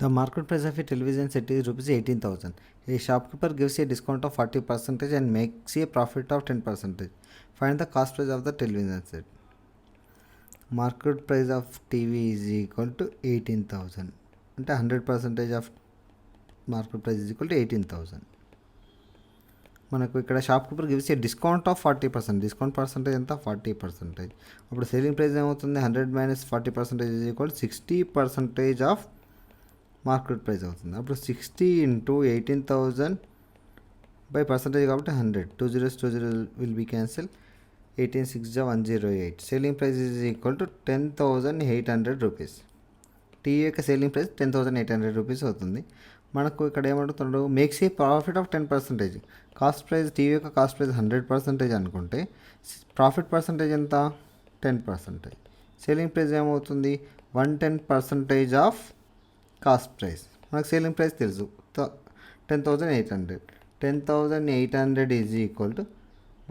The market price of a television set is rupees 18,000. A shopkeeper gives a discount of 40% and makes a profit of 10%. Find the cost price of the television set. Market price of TV is equal to 18,000. అంటే 100% of market price is equal to 18,000. మనకు ఇక్కడ shop keeper gives a discount of 40%. Discount percentage ఎంత 40%. అప్పుడు selling price ఏమవుతుంది 100 minus 40% is equal 60% of market price అవుతుంది. అప్పుడు 60 into 18,000 by percentage కాబట్టి 100. 2 zeros 2 zeros will be cancel. 18 6 108. Selling price is equal to 10,800 rupees. TV యొక్క selling price 10,800 rupees అవుతుంది. మనకు ఇక్కడ ఏమంటున్నాడు makes a profit of 10%. Cost price TV యొక్క cost price 100% అనుకుంటే ప్రాఫిట్ పర్సంటేజ్ ఎంత 10%. సేలింగ్ ప్రైస్ ఏమవుతుంది 110% ఆఫ్ కాస్ట్ ప్రైస్. మనకు సేలింగ్ ప్రైస్ తెలుసు 10,800. 10,800 is equal to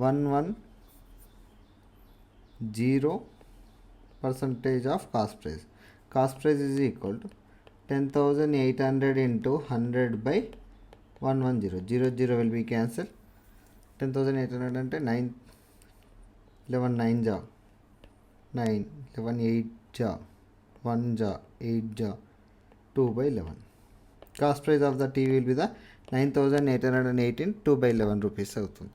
110% of cost price. Cost price is equal to 10,800 into 100 by 110. 0 will be cancel. 10,800 అంటే 9 11 9 జా 9 11 8 జా 1 జా 8 జా 2 by 11. Cost price of the TV will be the 9,818 2 by 11 rupees అవుతుంది.